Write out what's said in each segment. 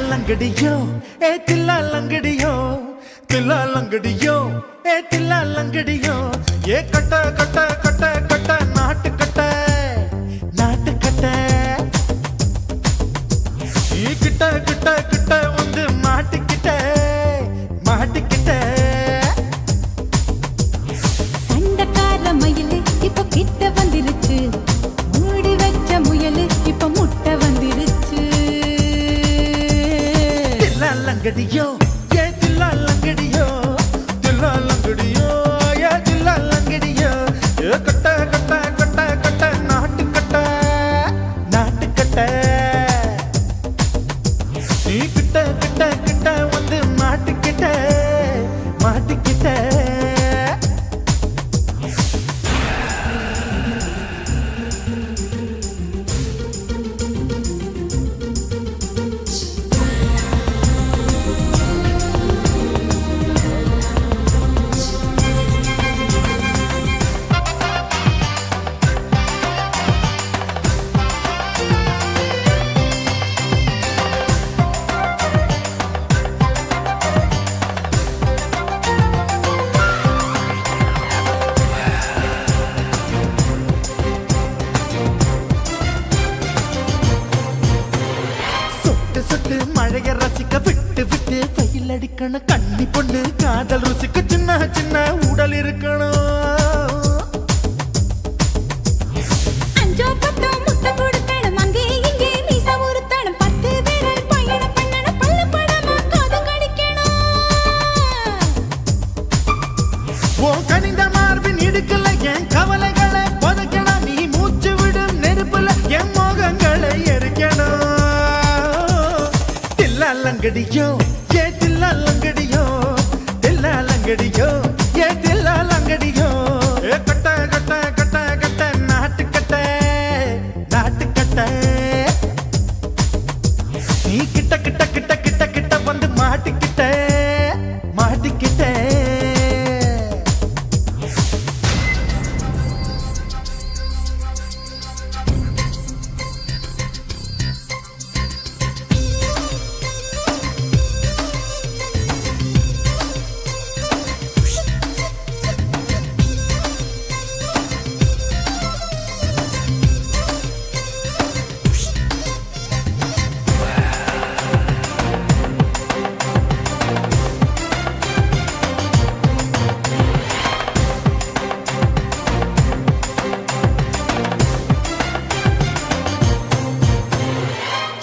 लंगड़ियो ए तिल्ला लंगड़ियो तिल्ला लंगड़ियो ए तिल्ला लंगड़ियो ये cut cut cut cut नाट cut ये kit kit kit வந்து மாட்டிக்கிட்ட சண்டக்கார மயிலு இப்ப கிட்ட வந்துருச்சு மூடி வச்ச முயலு இப்ப முட்டை வந்துருச்சு தில்லா லங்கடியோ ஏ தில்லா லங்கடியோ தில்லா லங்கடியோ ஏ தில்லா லங்கடியோ ஏ கட்ட கட்ட கட்ட கட்ட நாட்டு கட்ட நீ கிட்ட கிட்ட கிட்ட வந்து மாட்டிக்கிட்ட மழைய ரசிக்க விட்டு விட்டு வெயில் அடிக்கணும் கண்ணி பொண்ணு காதல் ருசிக்க சின்ன சின்ன உடல் இருக்கணும் அஞ்சோ பத்தோ முட்டை கொடுக்கணும் அங்கே இங்கே மீச உருத்தணும் 10 பேரை பயணம் பண்ணணும் பல்ல படமா காது கடிக்கணும் லங்கடியோ ஏ தில்லா லங்கடியோ தில்லா லங்கடியோ ஏ தில்லா லங்கடியோ ஏ கட்ட கட்ட கட்ட கட்ட நாட்டு கட்ட நாட்டு கட்ட நீ கிட்ட கிட்ட கிட்ட கிட்ட கிட்ட வந்து மாட்டிக்கிட்ட மாட்டிக்கிட்ட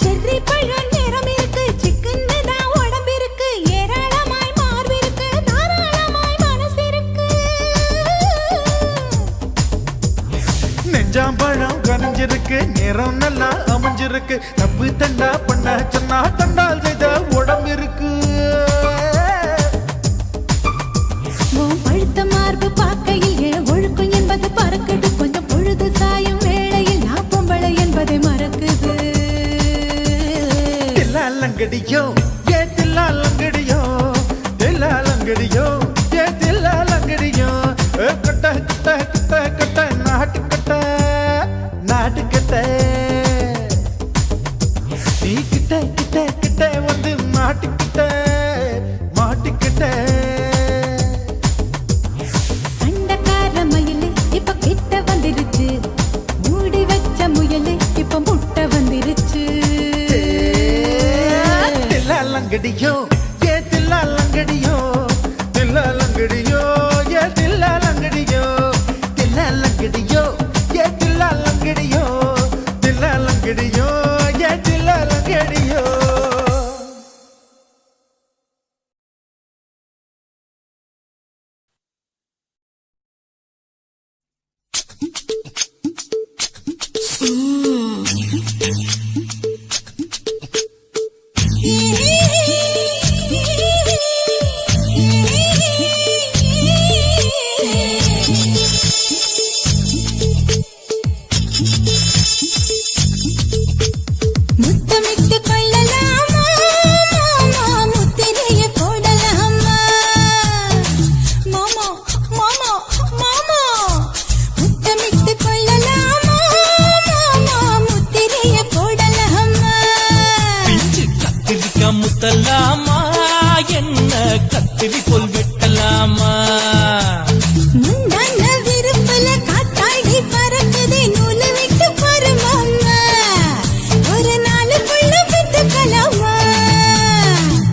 செர்ரி பழம் நிறம் இருக்கு சிக்கன்னு தான் உடம்பு இருக்கு ஏராளமாய் மார்பு இருக்கு தாராளமாய் மனசு இருக்கு நெஞ்சாம்பழம் கனிஞ்சிருக்கு நிறம் நல்லா அமைஞ்சிருக்கு தப்பு தண்டா பண்ண சொன்னா தண்டால் செய்த உடம்பு இருக்கு உன் பழுத்த மார்பு பார்க்கையில் என் ஒழுக்கம் என்பது பறக்குது கொஞ்சம் பொழுது சாயும் வேளையில் நான் பொம்பளை என்பதை மறக்குது தில்லா லங்கடியோ ஏ தில்லா லங்கடியோ தில்லா லங்கடியோ ஏ தில்லா லங்கடியோ ஏ கட்ட கட்ட கட்ட கட்ட நாட்டு கட்ட நாட்டு கட்ட நீ கிட்ட கிட்ட கிட்ட வந்து மாட்டிக்கிட்ட மாட்டிக்கிட்ட சண்டைக்கார மயிலு இப்ப கிட்ட வந்துருச்சு மூடி வச்ச முயலு இப்ப முட்டை வந்துருச்சு தில்லா லங்கடியோ ஏ தில்லா லங்கடியோ தில்லா லங்கடியோ ஏ தில்லா லங்கடியோ தில்லா லங்கடியோ ஏ தில்லா லங்கடியோ தில்லா லங்கடியோ ஏ தில்லா லங்கடியோ முத்தமிட்டு கொள்ளலாமா மாமா முத்திரைய போடலாமா மாமா மாமா மாமா முத்தமிட்டு கொள்ளலாமா மாமா முத்திரைய போடலாமா பிஞ்சு கத்திரிக்கா முத்தலாமா என்ன கத்திரி போல் வெட்டலாமா முந்தான விருப்பல காத்தாடி பறக்குதே நூலு விட்டு பாரு மாமா ஒரு நாளுக்குள்ள பெத்துக்கலாமா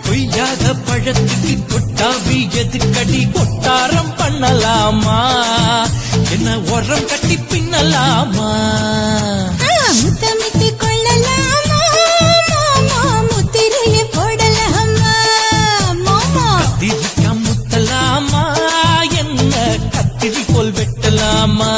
பொய்யாத பழத்துக்கு கொட்டாவி எதுக்கடி கொட்டாரம் பண்ணலாமா என்ன உரம் கட்டி பின்னலாமா முத்தமிட்டு கொள்ளலாமா மாமா முத்திரைய போடலாமா மாமா கத்திரிக்கா முத்தலாமா என்ன கத்திரி போல் வெட்டலாமா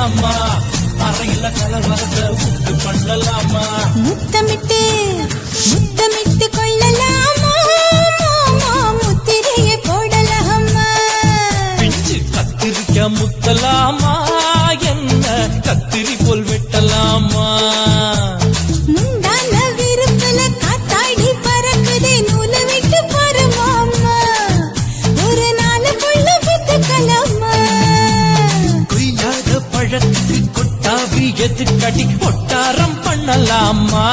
பண்ணலாமா அறையில கலவரத்தை உண்டு பண்ணலாமா முத்தமிட்டு முத்தமிட்டு கொள்ளலாமா முத்திரையை போடலாமா பிஞ்சு கத்திரிக்க முத்தலாமா என்ன கத்திரி போல் வெட்டலாமா முந்தான விருப்பல காத்தாடி பறக்குதே நூலை விட்டு பரமாமா ஒரு நாளுக்குள்ள வித்துக்கலாமா கொய்யாத பழத்துக்கு கொட்டாவி எதுக்கடி கொட்டாரம் பண்ணலாமா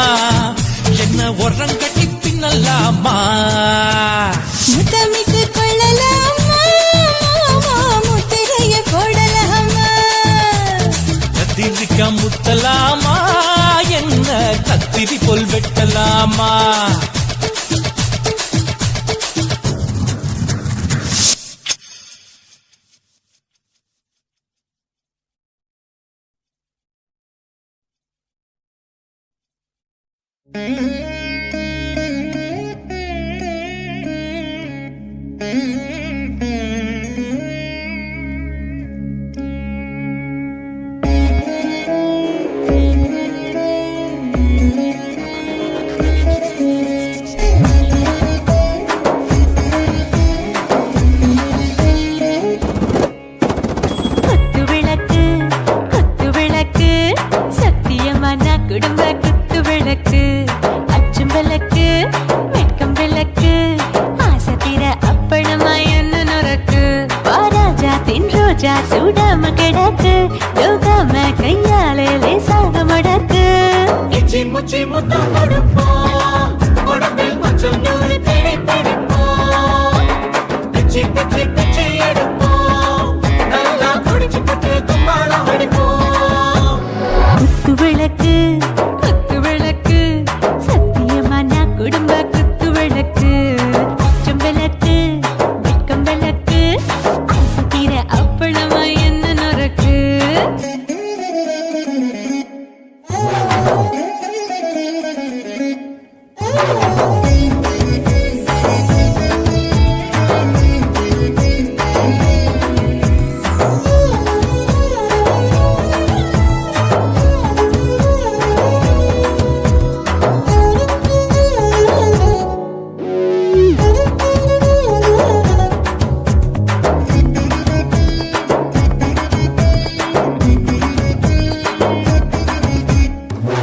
என்ன உரங்கட்டி பின்னலாமா முத்தமிட்டு கொள்ளலாமா முத்திரையை போடலாமா கத்திரிக்க முத்தலாமா என்ன கத்திரி போல் வெட்டலாமா குத்து விளக்கு சத்தியமான குடும்ப குத்து விளக்கு அச்சும் விளக்கு வெட்கம் விளக்கு ஆசை தீர அப்பளமா என்ன நொறக்கு வாராஜா தின் ரோஜா சூடாம கிடக்கு யோகாம கையாலே லேசாக மடக்கு இச்சி முச்சி முத்தம் கொடுப்போம் உடம்பில் கொஞ்சம் நூறு தேடி பிடிப்போம் பிச்சி பிச்சி பிச்சி எடுப்போம் நல்லா குடிச்சு பட்டு கும்பாளம் அடிப்போம் குத்து விளக்கு சத்தியமான குடும்ப குத்து விளக்கு அச்சும் விளக்கு வெட்கம் விளக்கு ஆசை தீர அப்பளமா என்ன நொறக்கு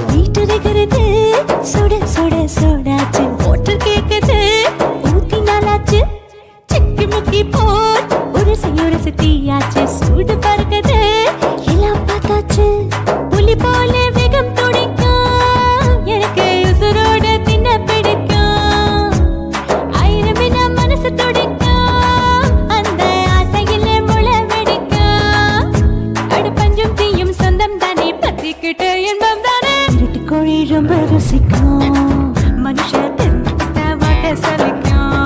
வீட்டுகிறது சுட சுட சோடாச்சு மோட்டர் கேக்குது ஊத்தி நாளாச்சு சிக்கி முக்கி போல் உரசி தீயாச்சு சூடு பறக்குது எல்லாம் பார்த்தாச்சு புலி போல வேகம் துடிக்கும் எனக்கு உசுரோட தின்ன பிடிக்கும் ஆயிரம் வினா மனசு துடிக்கும் அந்த ஆசையிலே முளை வெடிக்கும் அடுப்பஞ்சும் தீயும் சொந்தம் தானே பத்திக்கிட்டு இன்பம் தானே கோழி ரொம்ப ருசிக்கும் மனுஷ வாக்க சலிக்கும்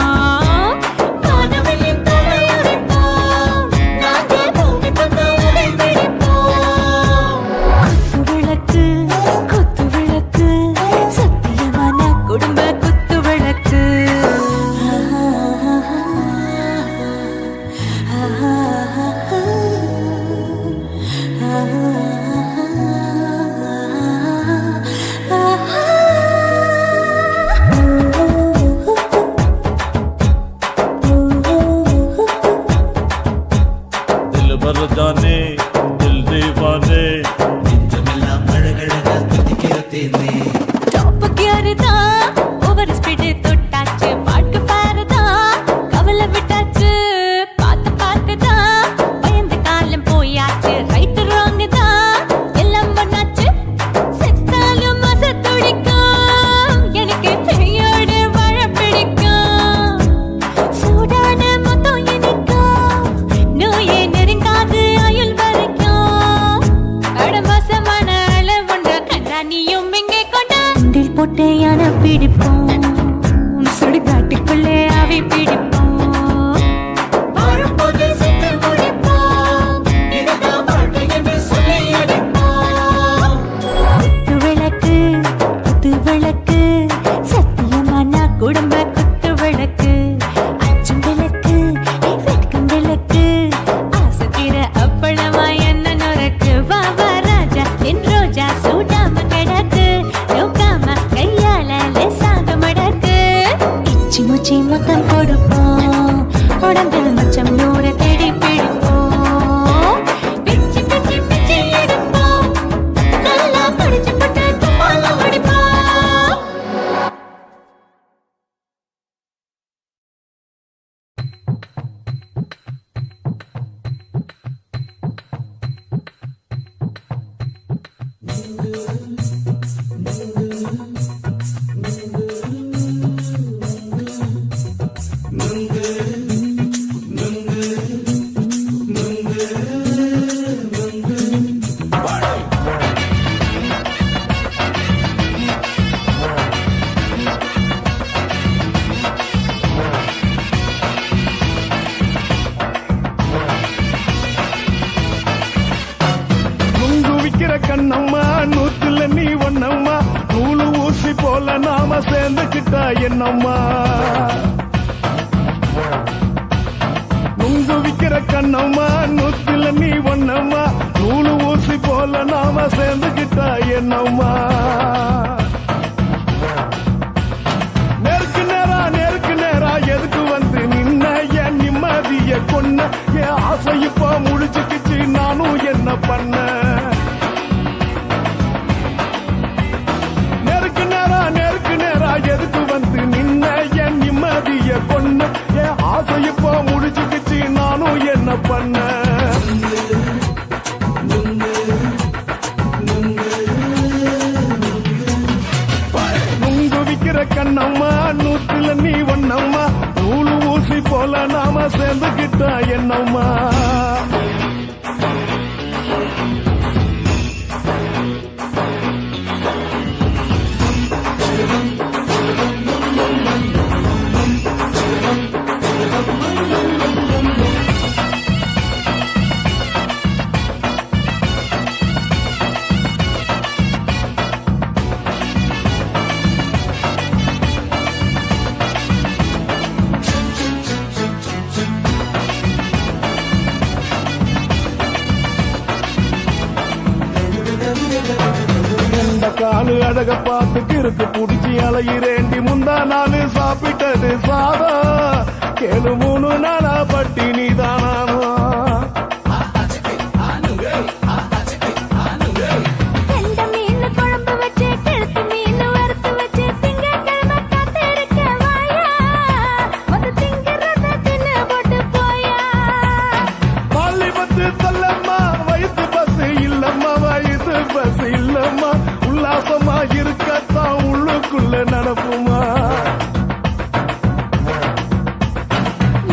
வானவெளியின் தலையுரைப்போம் நாங்கள் பூமி பந்த உடை பிடிப்போம் குத்து விளக்கு சத்தியமான குடும்ப குத்து விளக்கு பிச்சி முத்தம் கொடுப்போம் உடம்பில் மச்சம் நூறு தேடி பிடிப்போம் பிச்சி பிச்சி பிச்சி எடுப்போம் நல்லா படிச்சு போட்டு தும்பால முடிப்போம் கண்ணம்மா நூத்துல நீ ஒன்னம்மா நூலு ஊசி போல நாம சேர்ந்துக்கிட்டா என்னம்மா நுங்கு விக்கிற கண்ணம்மா நூத்துல நீ ஒன்னம்மா நூலு ஊசி போல நாம சேர்ந்துக்கிட்டா என்னம்மா நேருக்கு நேரா எதுக்கு வந்து நின்ன என் நிம்மதிய கொன்ன என் ஆசை இப்ப முடிச்சுக்கிச்சு நானும் என்ன பண்ண எதுக்கு வந்து நின்ன என் நிம்மதிய கொன்ன என் ஆசை இப்போ முடிச்சுக்கிச்சு நானும் என்ன பண்ண நுங்கு விக்கிற கண்ணம்மா நூத்துல நீ ஒன்னம்மா நூலு ஊசி போல நாம சேர்ந்துக்கிட்டா என்னம்மா காலு அழக பார்த்து கிறுக்கு புடிச்சி அலையிறேண்டி முந்தா நாலு சாப்பிட்டது சாதம் கேளு 3 நாளா பட்டினி தானானோ உல்லாசமா இருக்கத்தான் உள்ளுக்குள்ள நடப்புமா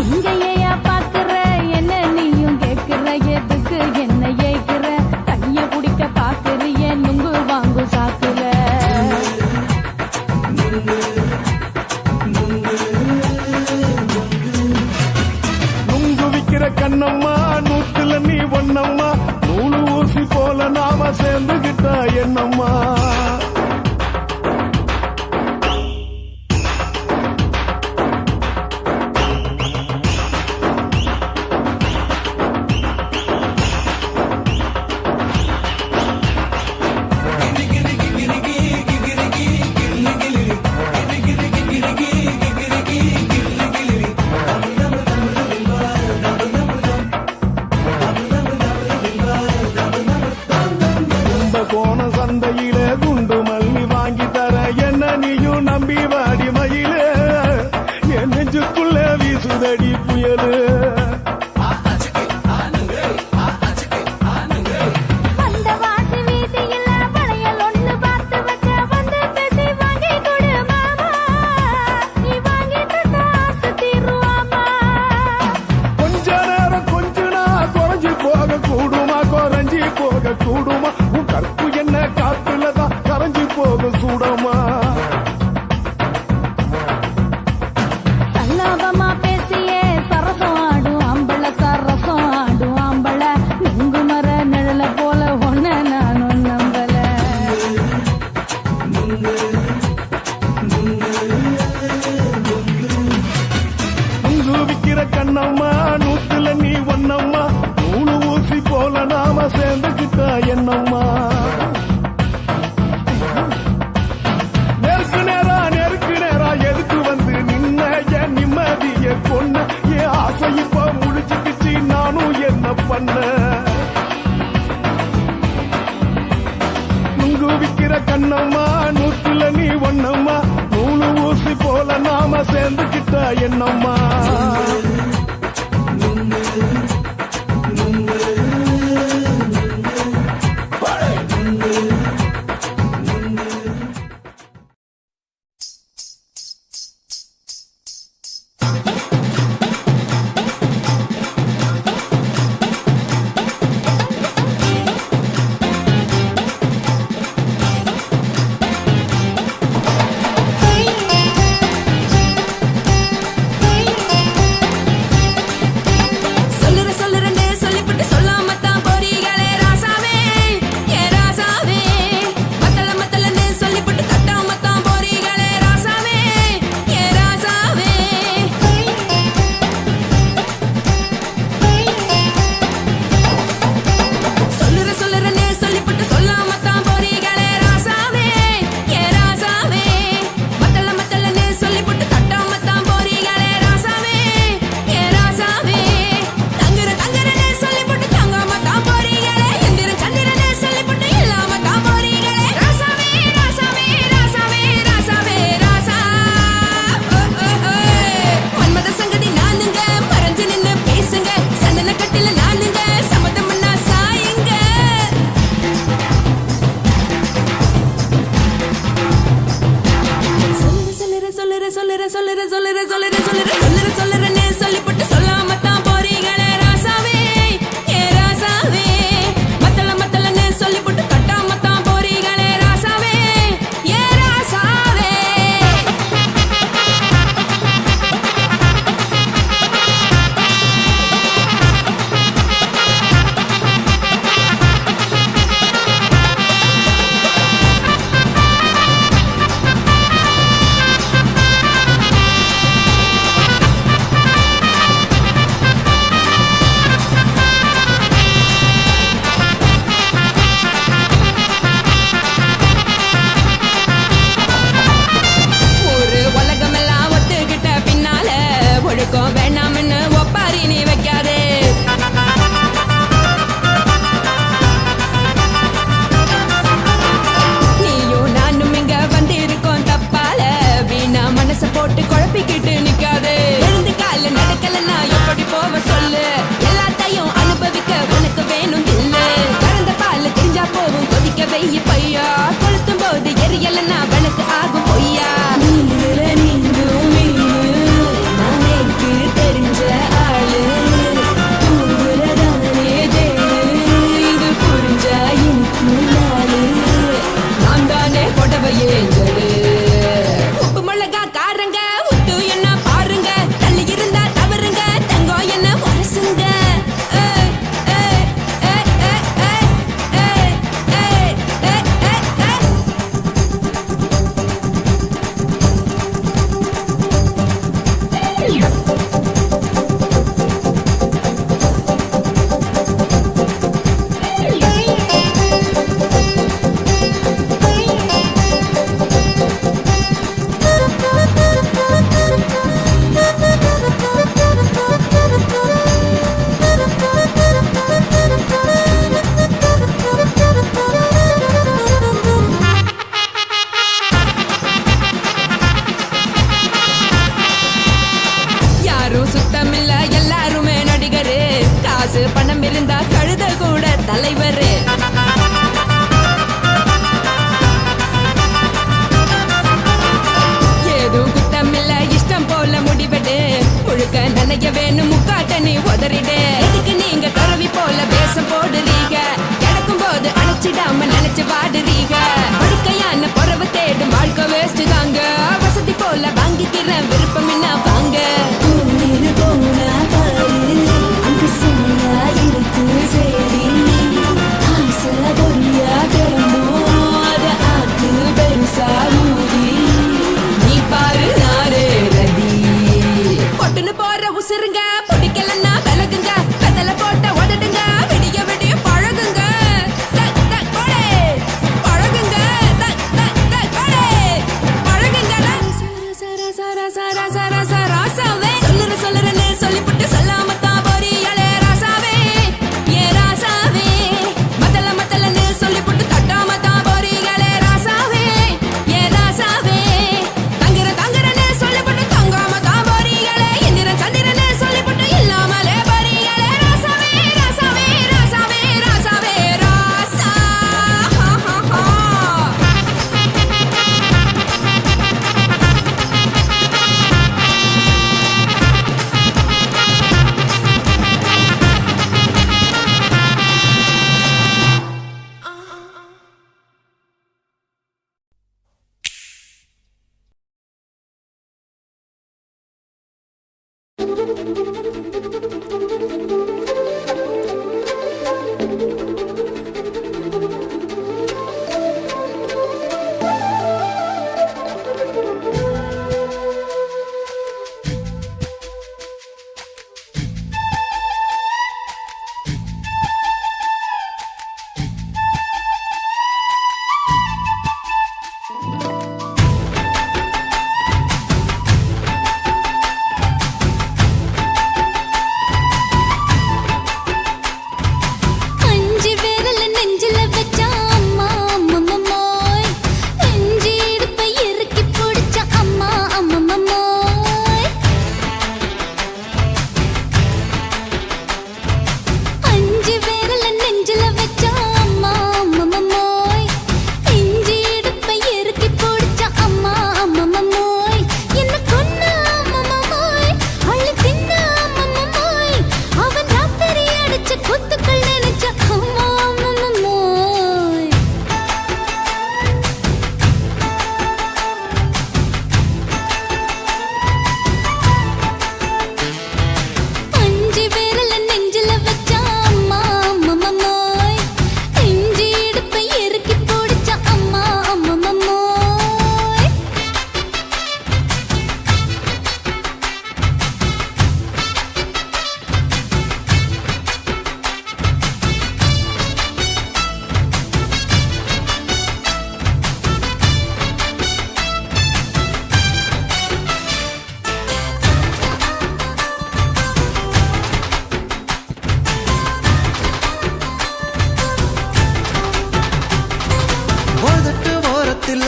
இங்கேயா பாக்குற என்ன நீயும் கேக்குற எதுக்கு என்ன ஏக்குற கைய குடிக்க பாக்குறிய நுங்கு வாங்கு சாக்குற நுங்கு விக்கிற கண்ணம்மா நூத்துல நீ ஒன்னம்மா நூலு ஊசி போல நாம சேர்ந்துகிட்டா என்னம்மா கோண சந்தையில குண்டு மல்லி வாங்கி தர என்ன நீயும் நம்பி வாடி மயில என் நெஞ்சுக்குள்ள வீசுதடி புயலு கொஞ்ச நேரம் கொஞ்சனா குறைஞ்சி போக கூடுமா குறைஞ்சி போக கூடுமா உன் கற்பு என்ன காத்துலதான் கரைஞ்சி போக சூடமா சல்லாபமா பேசியே சரசம் ஆடும் அம்பள சரசம் ஆடும் அம்பள நுங்கு மர நிழல போல ஒன்ன நானும் நம்பல நுங்கு விக்கிற கண்ணம்மா நூத்துல நீ ஒன்னம்மா நூலு ஊசி போல நாம சேர்ந்துக்கிட்டா என்னம்மா நேருக்கு நேரா எதுக்கு வந்து நின்ன என் என்னம்மா அஞ்சு விரல நெஞ்சில வச்சா அம்மா அம்மம்மோய், அஞ்சு இடுப்பை இறுக்கி பிடிச்சா அம்மா அம்மம்மோய். அஞ்சு விரல நெஞ்சில வச்சா அம்மா அம்மம்மோய், அஞ்சு இடுப்பை இறுக்கி பிடிச்சா அம்மா அம்மம்மோய். என்ன கொன்ன அம்மம்மோய், அள்ளி தின்ன அம்மம்மோய், அவன் ராத்திரி அடிச்ச குத்துக்கள் நினைச்ச அம்மா அம்மம்மோய். அஞ்சு விரல நெஞ்சில வச்சா அம்மா அம்மம்மோய், அஞ்சு இடுப்பை இறுக்கி பிடிச்சா அம்மா அம்மம்மோய். உதட்டு ஓரத்துல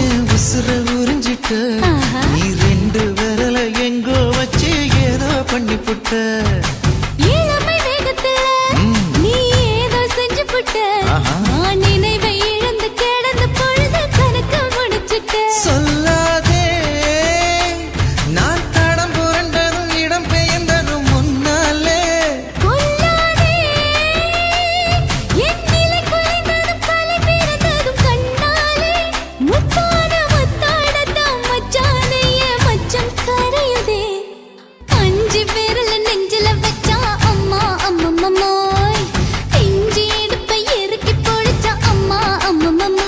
என் உசுர உறிஞ்சிட்ட ஆஹா. நீ ரெண்டு விரல எங்கோ வச்சு ஏதோ பண்ணி புட்ட இளமை வேகத்துல நீ ஏதோ செஞ்சு புட்ட, ஆஹா. நான் நினைவை இழந்து கிடந்த பொழுது கணக்கு முடிச்சிட்ட. சொல்லாதே நான் தடம் புரண்டதும் இடம் பெயர்ந்ததும் முன்னாலே கொல்லாதே என் நிலை குலைந்ததும் கலை பிறந்ததும் கண்ணாலே, முத்தான முத்தாடத்தான் மச்சானே என் மச்சம் கரையுதே. அஞ்சு விரல நெஞ்சில வச்சா அம்மா அம்மம்மோய், இஞ்சி இடுப்பை இறுக்கி பிடிச்சா அம்மா அம்மம்மோய்.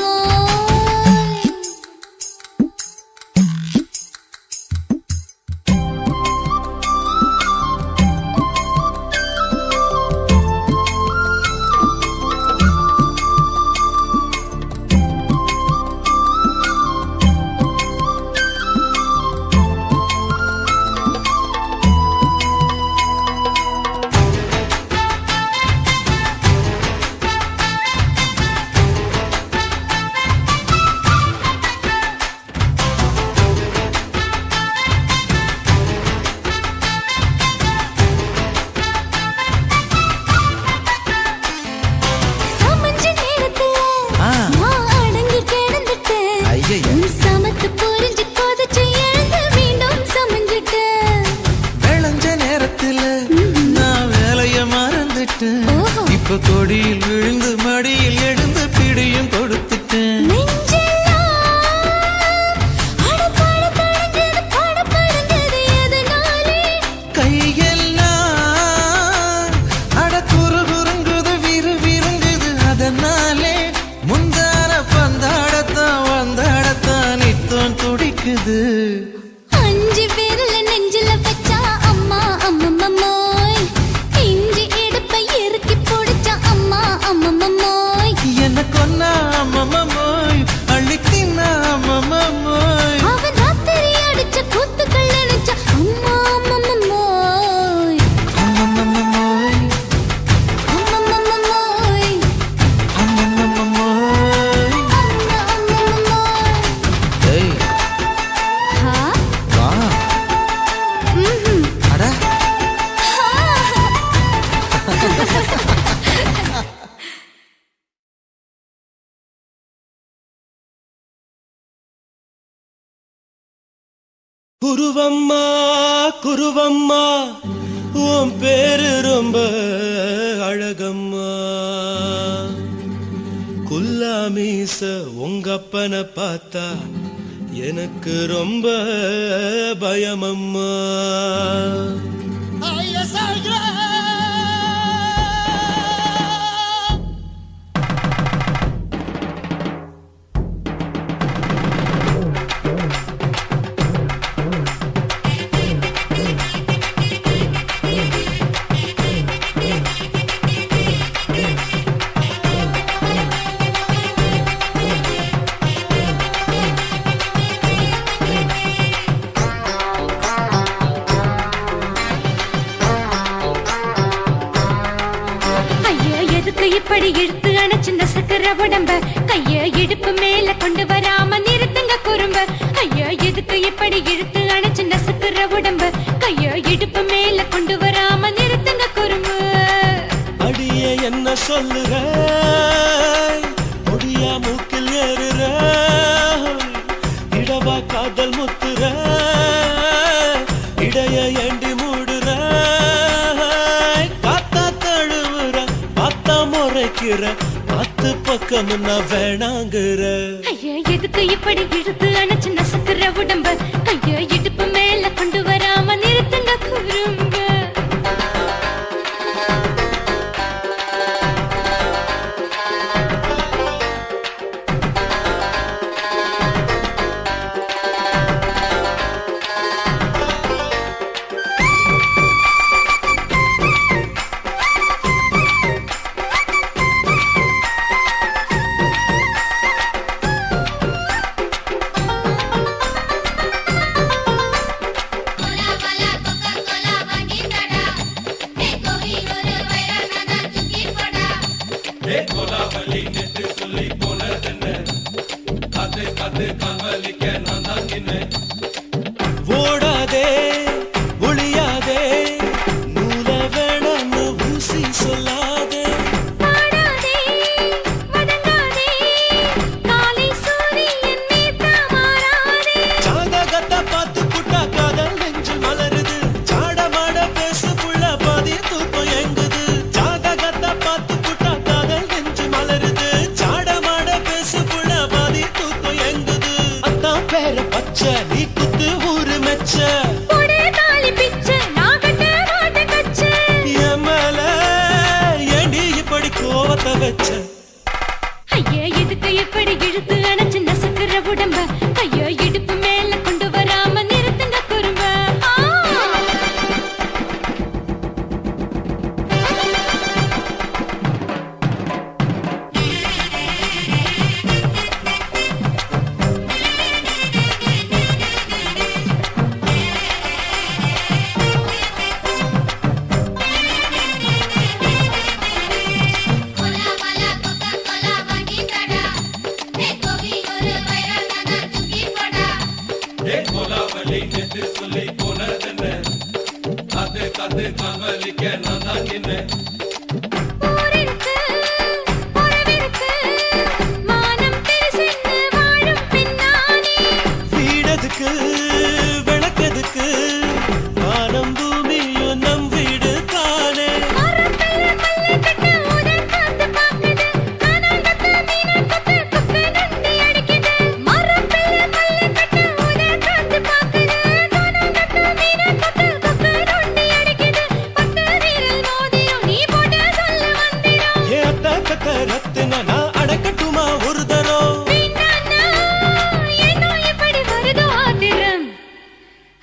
சமஞ்ச நேரத்துல ஆ. நான் அடங்கி கிடந்துட்டேன். ஐயைய. உன் சமத்து புரிஞ்சு கொதிச்சு எழுந்து மீண்டும் சமஞ்சிட்டேன். விளைஞ்ச நேரத்துல நான் வேலைய மறந்துட்டேன் ஓஹோ. இப்ப கொடியில் விழுந்து மடியில் எழுந்து பிடியும் கொடுத்துட்டேன் நெஞ்செல்லாம் அடப்பட தடஞ்சது, படபடங்குது எதனாலே? கையெல்லாம் அட குறு குறுங்குது விறு விருங்குது அதனாலே முந்தான பந்தாடத்தான் வந்தாடத்தான் நித்தம் துடிக்குது அஞ்சு விரல நெஞ்சில வச்சா அம்மா அம்மம்மோய், இஞ்சி இடுப்பை இறுக்கி பிடிச்சா அம்மா அம்மம்மோய். என்ன கொன்னா அம்மம்மோய் அள்ளி தின்னா அம்மம்மோய் அவன் ராத்திரி அடிச்ச குத்துக்கள் நினைச்ச அம்மா அம்மம்மோய். அம்மம்மோய் அம்மம்மோய், அம்மம்மோய் அம்மா அம்மம்மோய். ஏய் ஹா? வா ம்ஹும். அட ஹா. குருவம்மா குருவம்மா உன் பேரு ரொம்ப அழகம்மா குல்லாமீச உங்க அப்பனை பார்த்தா எனக்கு ரொம்ப பயமம்மா. இப்படி இழுத்து அணைச்சு நசுக்கிற உடம்ப கைய இடுப்பு மேல கொண்டு வராம நிறுத்துங்க குறும்ப. ஐயா எதுக்கு இப்படி இழுத்து அணைச்சு நசுக்கிற உடம்ப கைய இடுப்பு மேல கொண்டு வராம நிறுத்துங்க குறும்ப. அடியே என்ன சொல்லுற, முடியா மூக்கில் ஏறுற, இடவா காதல் முத்துற, இடைய ஏண்டி மூடுற, காத்தா தழுவுற, பார்த்தா முறைக்கிற, பத்து பக்கம் நான் வேணாங்குற. ஐயா எதுக்கு இப்படி இழுத்து அணைச்சு நசுக்கிற உடம்ப கைய இடுப்பு மேல கொண்டு வராம நிறுத்துங்க குறும்ப. ஓடாதே ஒளியாதே நூல வேணான்னு ஊசி சொல்லாதே. பாடாதே வதங்காதே காலை சூரியன் மீது மாறாதே. ஜாதகத்தை பார்த்து புட்டா காதல் நெஞ்சு மலருது, சாடமாட பேசு புள்ள பாதி தூக்கம் எங்குது. ஜாதகத்தை பார்த்து புட்டா காதல் நெஞ்சு மலருது, சாடமாட பேசு புள்ள பாதி தூக்கம் எங்குது. அத்தான் பேர பச்சை நீ குத்து ஊரு மெச்ச, போடே தாலி பிச்சை நான் கட்ட மாட்ட கச்சை. என் மேல ஏண்டி இப்படி கோவத்தை வச்ச. ஐயா எதுக்கு இப்படி இழுத்து அணைச்சு நசுக்கிற உடம்ப கைய இடுப்பு மேல கொண்டு வராம நிறுத்துங்க குறும்ப. ஊரிருக்கு உறவிருக்கு மானம் பெருசென்னு வாழும் பின்னானே. வீடதுக்கு விளக்கதுக்கு வானம் பூமியும் நம் வீடு தானே. மரத்துல மல்லி கட்டு உதன் காத்து பாக்குது, கானாங்கத்து மீனாங்கத்து குக்கு நண்டி அடிக்குது. மரத்துல மல்லி கட்டு உதன் காத்து பாக்குது, கானாங்கத்து மீனாங்கத்து குக்கு நண்டி அடிக்குது. பத்து வீரல் மோதிரம் நீ போட்ட சொல்ல வந்திடும். ஏ அத்த கத்த ரத்தின நான் அடக்கட்டுமா ஒரு தரம். வீணானா, ஏனோ இப்படி வருதோ ஆத்திரம்.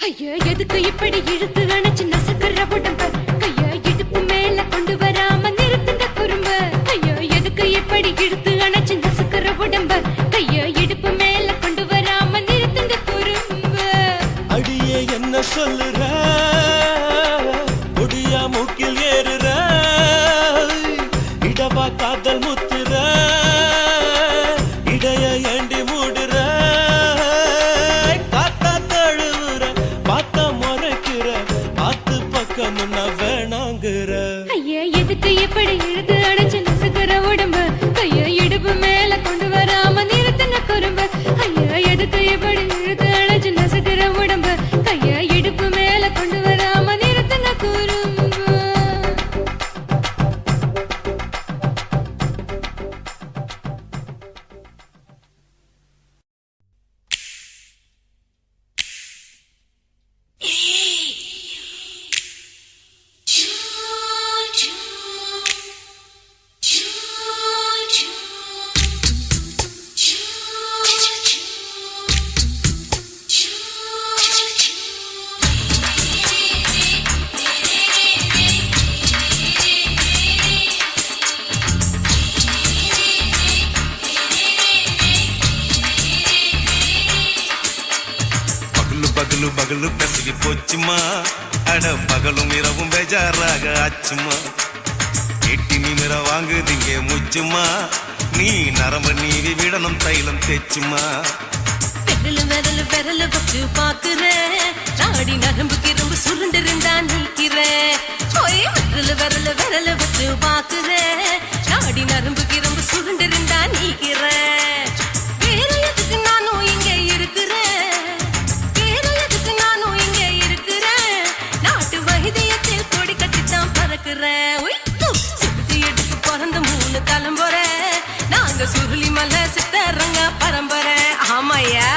ஐயா எதுக்கு இப்படி இழுத்து அணைச்சு நசுக்கிற உடம்ப கைய இடுப்பு மேல கொண்டு வராம நிறுத்துங்க குறும்ப. ஐயா எதுக்கு இப்படி இழுத்து அணைச்சு நசுக்கிற உடம்ப கைய இடுப்பு மேல கொண்டு வராம நிறுத்துங்க குறும்ப. அடியே என்ன சொல்லுற, முடியா மூக்கில் ஏறுற, இடவா காதல் முத்துற, இடைய ஏண்டி மூடுற, காத்தா தழுவுற, பார்த்தா முறைக்கிற, பார்த்து பக்கம் நான் வேணாங்குற. ஐயா எதுக்கு இப்படி இழுத்து அணைச்சு நசுக்கிற உடம்ப கைய இடுப்பு மேல கொண்டு வராம நிறுத்துங்க குறும்ப. ஐயா எதுக்கு இப்படி இழுத்து அணைச்சு நசுக்கிற உடம்ப கைய இடுப்பு மேல கொண்டு வராம பகலு பெசகி போச்சுமா அட பகலும் இரவும் பேஜாராக ஆச்சுமா எட்டி நிமிர வாங்குதிங்க முச்சுமா நீ நரம்பு நீவி விடணும் தைலம் தேச்சுமா விரல் விரல் வச்சு பாக்குறேன் நாடி நரம்புக்கு ரொம்ப சுருண்டு இருந்தா நீக்கிறேன் விரல் வச்சு பாக்குறேன் நாடி நரம்புக்கு ரொம்ப சுருண்டு இருந்தா நீக்கிறேன் வேற எதுக்கு நானும் இங்க இருக்கிறேன் வேற எதுக்கு நானும் இங்க இருக்கிறேன் நாட்டு வைத்தியத்தில் கொடி கட்டித்தான் பறக்கிறேன் சுத்தி எடுத்து பிறந்த 3 தலைமுறை நாங்க சுருளி மலை சித்தரங்க பரம்பரை ஆமாயா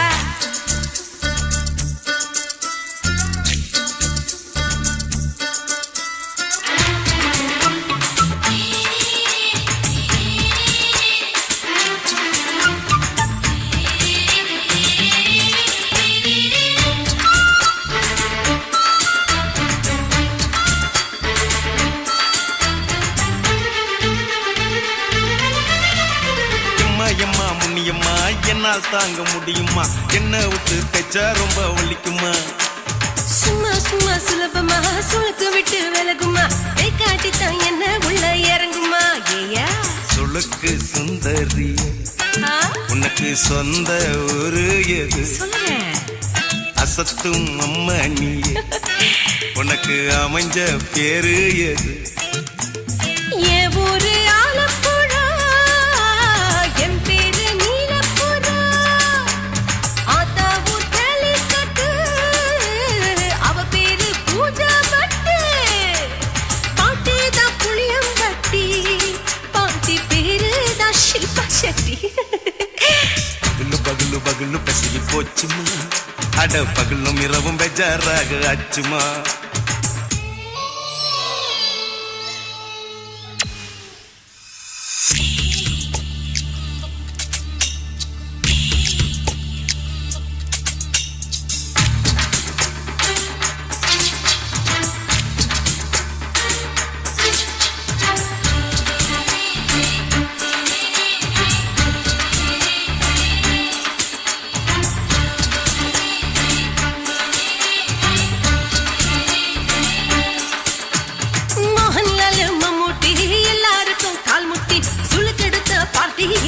எம்மா முன்னியம்மா என்னால் தாங்க முடியுமா என்ன விட்டு தைச்சா ரொம்ப வலிக்குமா சும்மா சும்மா சுலபமா சுளுக்கு விட்டு விலகுமா கை காட்டித்தான் என்ன உள்ள இறங்குமா ஏயா சுளுக்கு சுந்தரி உனக்கு சொந்த ஒரு எது சொல்றேன் அசத்தும் அம்மா நீ உனக்கு அமைஞ்ச பேரு எது என் ஊரு ஆலப்புழா என் பேரு நீலப்புறா ஆத்தா ஊர் கலிக்கட்டு அவ பேரு பூஜா பட்டு பாட்டி தான் புளியம்பட்டி பாட்டி பேரு தான் ஷில்பா செட்டி பகலு பகலு பகலு பெசகி போச்சுமா அட பகலும் இரவும் பெஜாராக ஆச்சுமா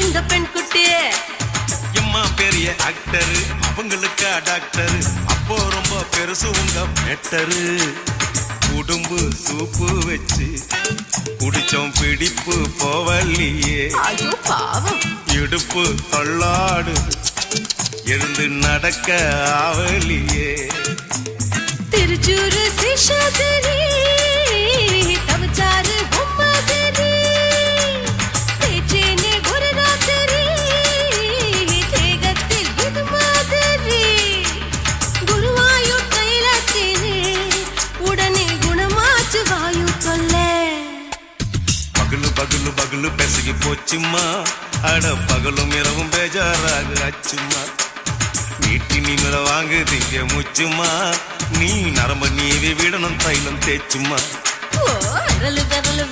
இந்த பெண் குட்டி எம்மா பெரிய ஆக்டர் அவங்களுக்கா டாக்டர் அப்போ ரொம்ப பெருசு உங்க மேட்டரு உடம்பு சூப்பு வச்சு குடிச்சோம் பிடிப்பு போவல்லையே ஐயோ பாவம் இடுப்பு தள்ளாடு எழுந்து நடக்க ஆவலியே திருச்சூரு சிஷாதிரி தவச்சாரு பொம்மதிரி தேச்சேனே ஒரு ராத்திரி தேகத்தில் இது மாதிரி குருவாயூர் தைலத்தினே உடனே குணமாச்சு வாயு சொல்ல பகலு பகலு பகலு பெசகி போச்சுமா அட பகலும் இரவும் பேஜாராக ஆச்சுமா நீட்டி நிமிர வாங்குதிங்க முச்சுமா நீ நரம்பு நீவி விடணும் தைலம் தேச்சுமா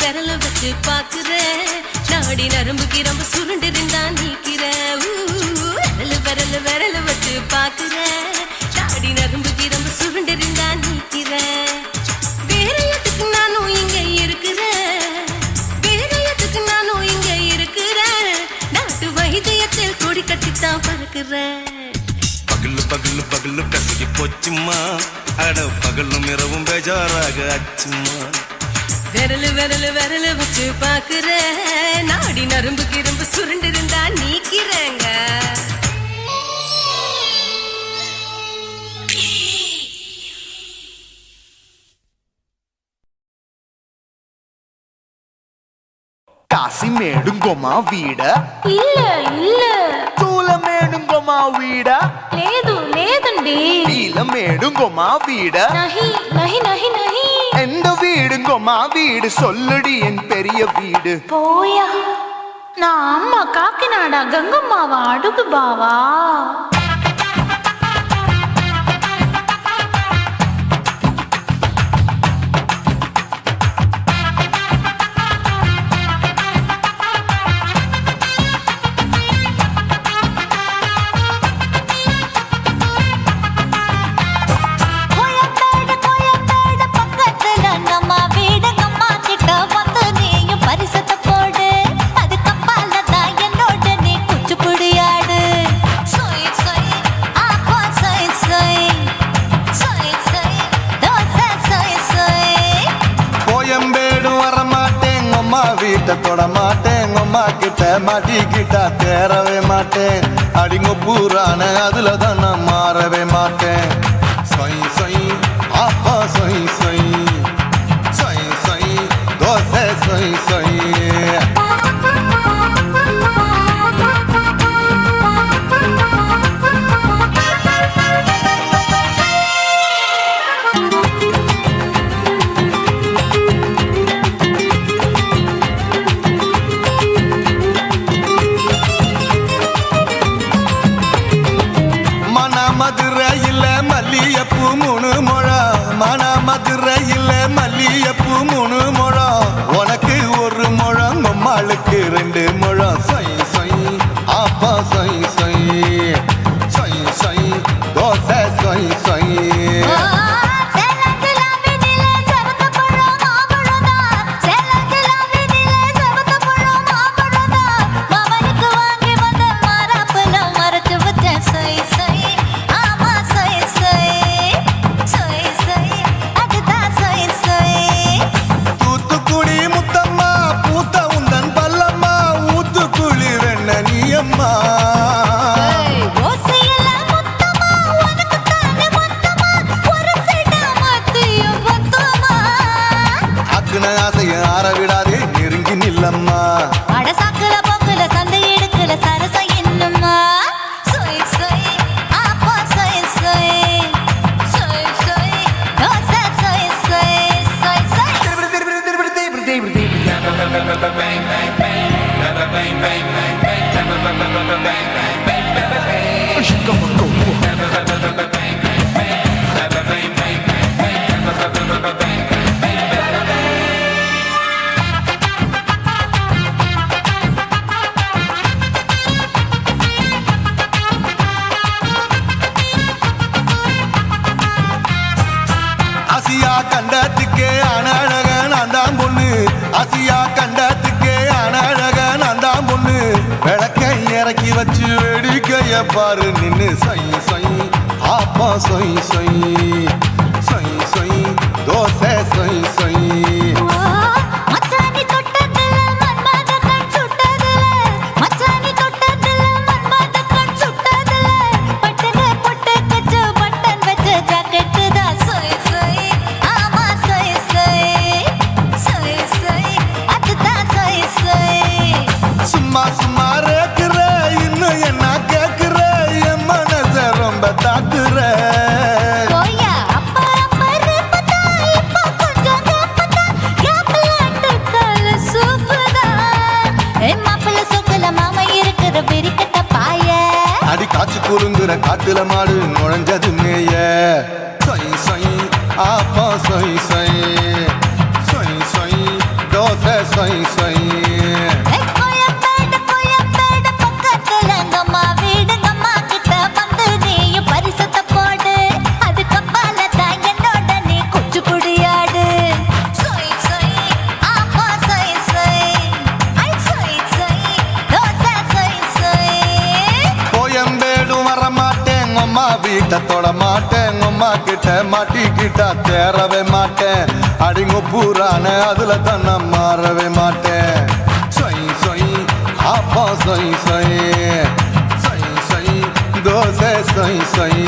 விரல் வச்சு பாக்குறேன் நாடி நரம்புக்கு ரொம்ப சுருண்டு இருந்தா நீக்கிறேன் விரல் வச்சு பாக்குறேன் நாடி நரம்புக்கு ரொம்ப சுருண்டு இருந்தா நீக்கிறேன் வேற எதுக்கு நானும் இங்க இருக்கிறேன் வேற எதுக்கு நானும் இங்க இருக்கிறேன் நாட்டு வைத்தியத்தில் கொடி கட்டித்தான் பறக்கிறேன் பகலு பகலு பகலு பெசகி போச்சுமா அட பகலும் இரவும் பேஜாராக ஆச்சுமா விரல் வச்சு பாக்குறேன் நாடி நரம்புக்கு ரொம்ப சுருண்டு இருந்தா நீக்கிறேங்க కాశీమేడుంగోమా వీడ இல்ல తూలమేడుంగోమా వీడ లేదండి నీలమేడుంగోమా వీడ నహి எந்த வீடுங்கோமா வீடு சொல்லுடி என் பெரிய வீடு పోయా నా అమ్మ కాకినాడ గంగమ్మావా అడుగు బావా வீட்டை தொட மாட்டேன் அம்மா கிட்ட மாட்டிக்கிட்டா தேரவே மாட்டேன் அடிங்க பூரான அதுல தான் நான் மாறவே மாட்டேன் சொய் சொய் அப்பா சொய் சொய் சொய் சொய் தோசை சொய் சொய் மதுரையில் மல்லியப்பூ 3 முழம் மன மதுரையில் மல்லியப்பூ 3 முழம் உனக்கு 1 முழம் அம்மாளுக்கு 2 முழம் சொய் சொய் அப்பா சொய் சொய் சொய் சொய் தோசை சொய் சொய் விடாதே நெருங்கி நில்லம்மா அடசாக்குல போக்குல சந்தை எடுக்கல சரச என்னம்மா சொய் சொய் அப்பா சொய் சொய் சொய் சொய் தோசை சொய் சொய் சொய் சொய் ஆசியா கண்டத்துக்கே அனழக நான் தான் பொண்ணு ஆசியா கண்டத்துக்கே அனழக நான் தான் பொண்ணு விளக்கை இறக்கி வச்சு வேடிக்கைய பாரு நின்னு சொய் சொய் ஆப்பா சொய் சொய் சொய் சொய் தோசை சொய் சொய் மச்சானி தொட்டதுல மன்மத கண் சுட்டதுல மச்சானி தொட்டதுல மன்மத கண் சுட்டதுல பட்டன பொட்டு கச்சு பட்டன் வச்ச ஜாக்கெட் தான் சொய் சொய் ஆமா சொய் சொய் சொய் சொய் அதுதான் சொய் சொய் சும்மா சும்மா ரேக்குற இன்னும் என்ன கேக்குற என் மனச ரொம்ப தாக்குற போயா அப்பா பருப்பதா இப்ப கொஞ்சம் கேப்பதா கேப்பலாட்டு தல சூப்பதா மாப்பிள்ள சொக்கல மாமா இருக்கிற பெரிக்கட்ட பாய அடி காய்ச்சி குறுங்குற காட்டுல மாடு நுழைஞ்சது மேய சொய் சொய் ஆப்பா சொய் சொய் சொய் சொய் தோசை சொய் சொய் கோயம்பேடு பக்கத்துல எங்கம்மா வீடுங்கம்மா கிட்ட வந்து நீயும் பரிசத்தை போடு அது கப்பால தான் என்னோட நீ குச்சி குடியாடு சொய் சொய் ஆப்பா சொய் சொய் ஐ சொய் சொய் தோசை சொய் சொய் கோயம்பேடு வர மாட்டேன் அம்மா வீட்டை தொட மாட்டேன் அம்மா கிட்ட மாட்டிக்கிட்டா தேரவே மாட்டேன் அடிங்க பூரான அதுல தான் நான் மாறவே மாட்டேன் சொய் சொய் ஆப்பா சொய் சொய் சொய் சொய் தோசை சொய் சொய்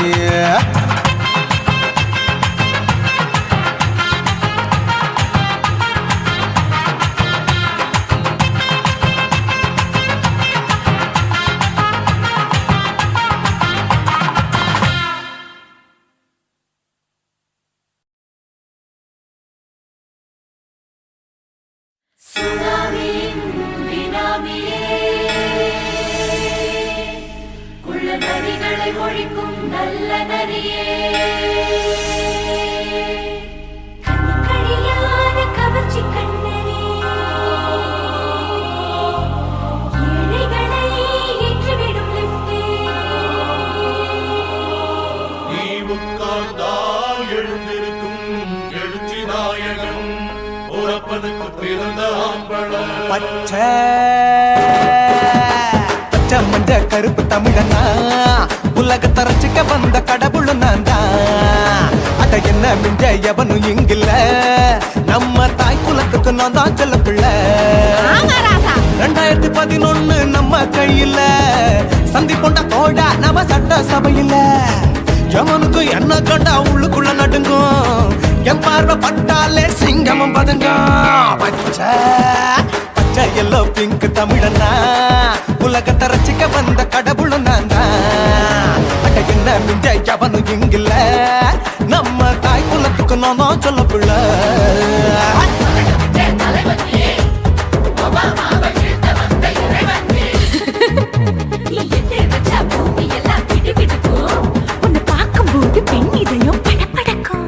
சுனாமியின் பினாமியே குள்ள நரிகளை ஒழிக்கும் நல்ல நரியே கண்ணிக்கழியாத கவர்ச்சி கண்ணனே ஏழைகளை ஏற்றிவிடும் லிப்டே நீ உட்கார்ந்தால் எழுந்திருக்கும் எழுச்சி நாயகன் உறப்பதுக்கு பிறந்த ஆம்பள பச்சை மஞ்ச கருப்பு தமிழனா உலகத்தை ரசிக்க வந்த கடவுளும் நான் தான் அட என்ன மிஞ்ச எவனும் இங்கில்ல நம்ம தாய் குலத்து குலத்துக்கு நான் தான் செல்ல பிள்ளை. ஆமா ராசா 2011 நம்ம கையில சந்தி பொண்ட தோட நம்ம சட்ட சபையில எவனுக்கு என்ன கண்டா உள்ளுக்குள்ள நடுங்கும் என் பார்வை பட்டாலே சிங்கமும் பதுங்கும். பச்சை பச்சை எல்லோ பிங்க் தமிழனா உலகத்தை ரசிக்க வந்த கடவுளும் நான் தான். அட என்ன மிஞ்ச எவனும் இங்கில்ல நம்ம தாய் குலத்துக்கு நான் தான் சொல்ல பிள்ளை. உன்னை பார்க்கும்போது பெண் இதயம் படபடக்கும்.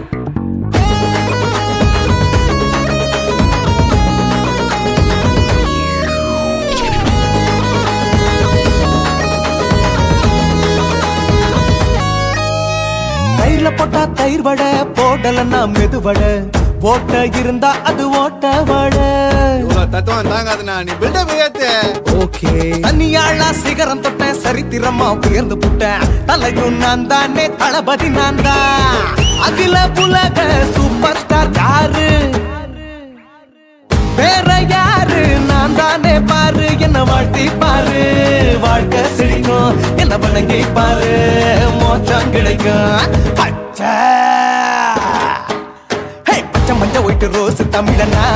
தயிர்ல போட்டா தயிர் வடை போடலன்னா மெது வடை ஓட்ட இருந்தா அது ஓட்ட வடை. தத்துவம் தாங்காதுண்ணா நீ பில்டப் ஏத்து. ஓகே தனியாளா சிகரம் தொட்டேன் சரித்திரமா உயர்ந்து புட்டேன் தலையும் நான் தானே தளபதி நான் தான். அகில உலக சூப்பர் ஸ்டார் யாரு வேற யாரு நான் தானே பாரு என்ன வாழ்த்தி பாரு வாழ்க்கை சிரிக்கும் என்ன வணங்கி பாரு மோச்சம் கிடைக்கும். பச்சை பச்சை மஞ்ச ஒயிட்டு ரோஸ் தமிழனா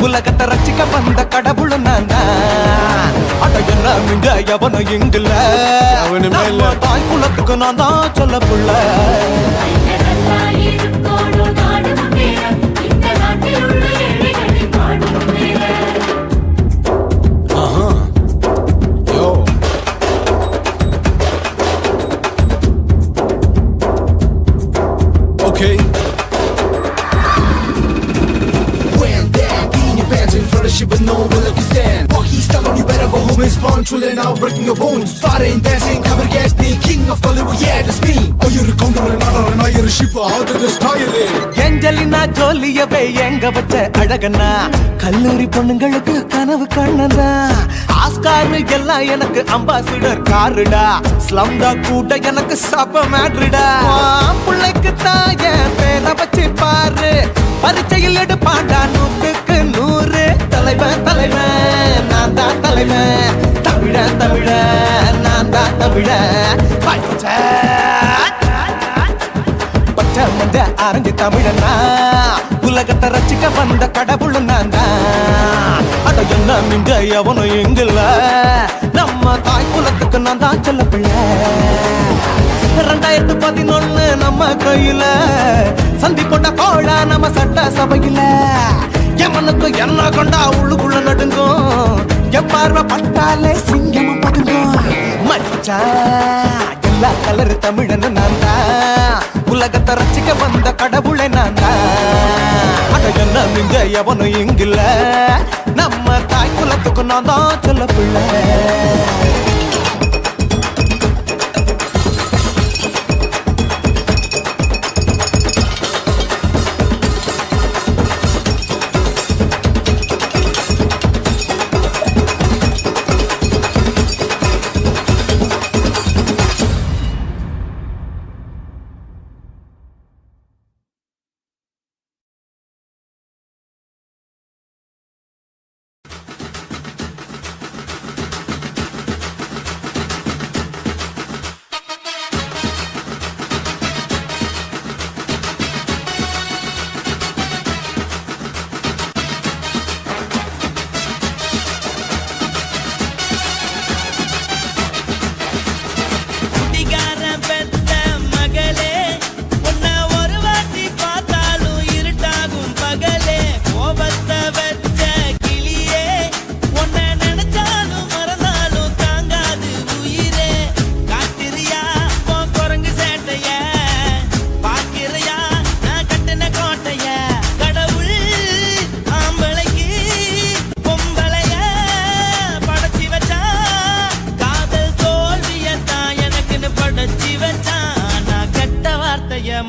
உலகத்தை ரசிக்க வந்த கடவுள் நான் தான். அட என்ன மிஞ்ச எவனும் இங்கில்ல அவனுமே இல்ல. நம்ம தாய் குலத்துக்கு நான் தான் சொல்ல புள்ள. Okay. When they're in your pants in front of shit, but no one look you stand. Walk he's telling you better go home and spawn. Truly now breaking your bones. Fighting, dancing, cover get me. King of Hollywood, yeah, that's me. Oh, you're a counter and not you're a shipper. How did this tie it in? Angelina ஜோலியவே எங்க வச்ச அழகனா கல்லூரி பொண்ணுங்களுக்கு கனவு கண்ணதா. Oscar எல்லாம் எனக்கு ambassador காருடா ஸ்லம்டா கூட எனக்கு சப்ப மேட்ருடா. பிள்ளைக்கு தாய பேரை வச்சு பாரு பரீட்சையில் எடுப்பாண்டா 100க்கு 100. தலைவன் தலைவன் நான் தான் தலைவன் தமிழன் தமிழன் நான் தான் தமிழன். பச்சை பச்சை மஞ்ச ஆரஞ்சு தமிழனா உலகத்தை ரசிக்க வந்த கடவுள் நான் தான். அட என்ன மிஞ்ச எவனும் எங்கில்ல நம்ம தாய் குலத்துக்கு நான் தான் சொல்ல பிள்ளை. 2011 நம்ம கையில சந்தி போட்ட கோழ நம்ம சட்ட சபையில எவனுக்கு என்ன கொண்டா உள்ளுக்குள்ள நடுங்கும் என் பார்வை பட்டாலே சிங்கமும் பதுங்கும். மச்சா எல்லா கலரு தமிழன்னு நான் தான் உலகத்தை ரசிக்க வந்த கடவுளை நான் தான். அட என்ன மிஞ்ச எவனும் இங்கில்ல நம்ம தாய் குலத்துக்கு நான் தான் சொல்ல பிள்ளை.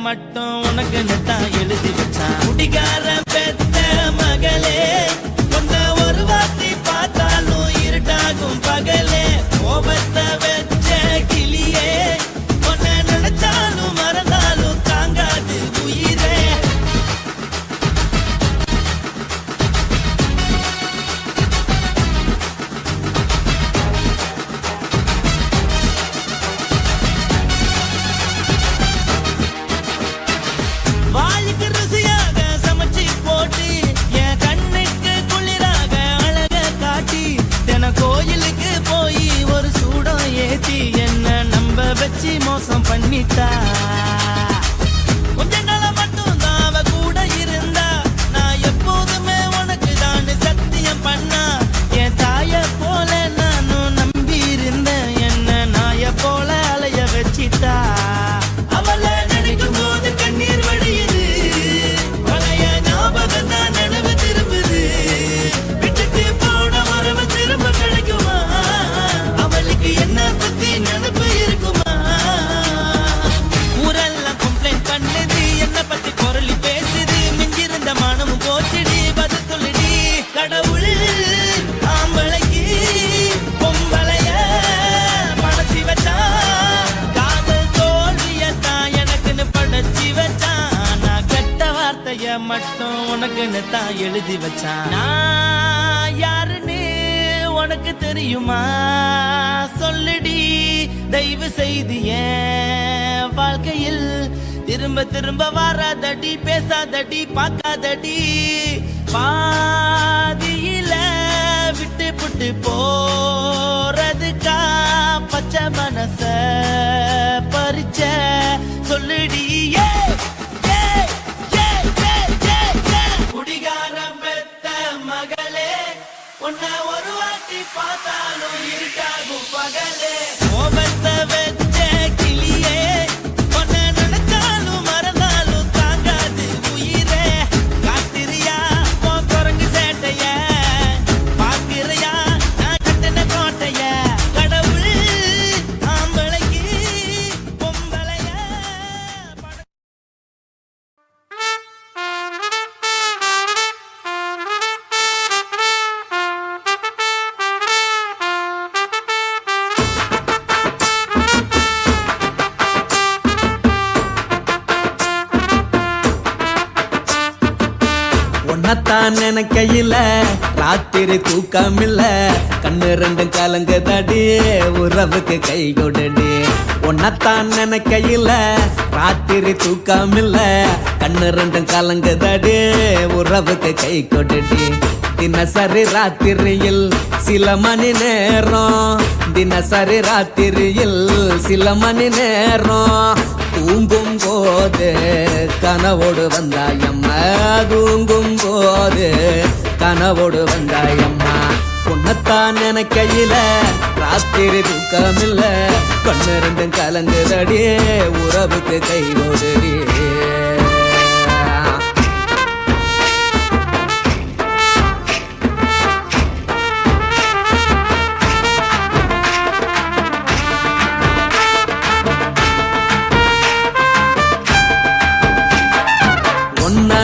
மட்டும் உனக்கு நெத்தான் எழுதி வச்சான். குடிகார பெத்த மகளே உன்னை ஒரு வார்த்தை பார்த்தாலும் இருட்டாகும் பகலே. கோபத்தை வச்ச கிளியே உன்னை நினைச்சாலும் மறந்தாலும் தாங்காது உயிரே. மட்டும் உனக்குன்னு தான் எழுதி வச்சான். நான் யாருன்னு உனக்கு தெரியுமா? சொல்லுடி தயவு செய்து என் வாழ்க்கையில் திரும்ப திரும்ப வராதடி, பேசாதடி, பார்க்காதடி. பாதியில விட்டு புட்டு போறதுக்கா பச்சை மனச பறிச்ச சொல்லுடி. குடிகாரம் பெத்த மகளே, உன்னை ஒரு வாட்டி பார்த்தாலும் இருக்காகும் பகலே. கோபத்தை வச்ச கிளியே, உன்னை நினைச்சாலும் மறந்தாலும் தாங்காது உயிரே. காத்திரியா உன் குரங்கு சேட்டைய, பார்க்கிறியா நான் கட்டின கோட்டைய. கடவுள் ஆம்பளைக்கு பொம்பளைய உன்னத்தான் நினைக்கையில ராத்திரி தூக்கமில்ல, கண்ணு ரெண்டும் கலங்குதடி, உறவுக்கு கை கொடுடி. உன்னத்தான் நினைக்கையில ராத்திரி தூக்கமில்ல, கண்ணு ரெண்டும் கலங்குதடி, உறவுக்கு கை கொடுடி. தினசரி ராத்திரியில் சில மணி நேரம், தினசரி ராத்திரியில் சில மணி நேரம் தூங்கும் போது கனவோடு வந்தாயம்மா, தூங்கும் போது கனவோடு வந்தாயம்மா. உன்னத்தான் நினைக்கையில ராத்திரி தூக்கமில்ல, கண்ணு ரெண்டும் கலங்குதடி, உறவுக்கு கை ஓடுடி.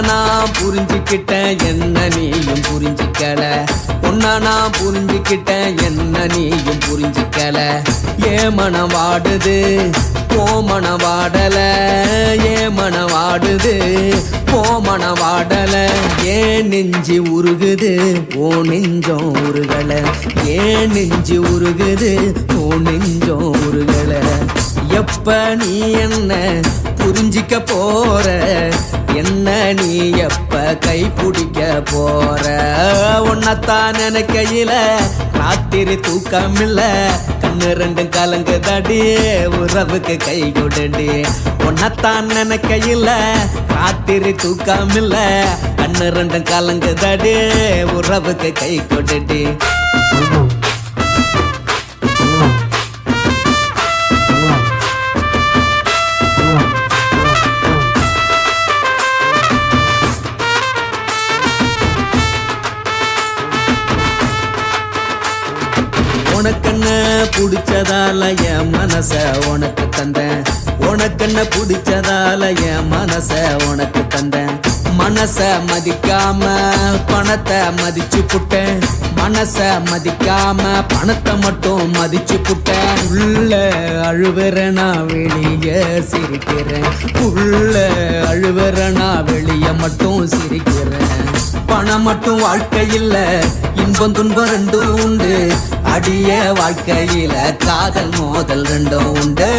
நான் புரிஞ்சுக்கிட்டேன் என்ன நீயும் புரிஞ்சிக்கல, உன்ன நான் புரிஞ்சுக்கிட்டேன் என்ன நீயும் புரிஞ்சிக்கல. ஏன் மனம் வாடுது போ மனம் வாடல, ஏன் மனம் வாடுது போ மனம் வாடல. ஏன் நெஞ்சு உருகுது ஓ நெஞ்சம் உருகல, ஏன் நெஞ்சு உருகுது ஓ நெஞ்சம் உருகல. எப்ப நீ என்ன புரிஞ்சிக்க போற, என்ன நீ எப்ப கை பிடிக்க போற. உன்னத்தான் நினைக்கையில ராத்திரி தூக்கமில்ல, கண்ணு ரெண்டும் கலங்குதடி, உறவுக்கு கை கொடுடி. உன்னத்தான் நினைக்கையில ராத்திரி தூக்கமில்ல, கண்ணு ரெண்டும் கலங்குதடி, உறவுக்கு கை கொடுடி. உனக்கென்ன பிடிச்சதால என் மனச உனக்கு தந்தேன், உனக்கென்ன பிடிச்சதால என் மனச உனக்கு தந்தேன். மனச மதிக்காம பணத்தை மதிச்சு புட்டேன், மனச மதிக்காம பணத்தை மட்டும் மதிச்சு புட்டேன். உள்ள அழுவுற நான் வெளிய சிரிக்கிறேன், உள்ள அழுவுற நான் வெளிய மட்டும் சிரிக்கிறேன். பணம் மட்டும் வாழ்க்கையில் இன்பம் துன்பம் ரெண்டும் உண்டு, அடிய வாழ்க்கையில காதல் மோதல் ரெண்டும் உண்டு.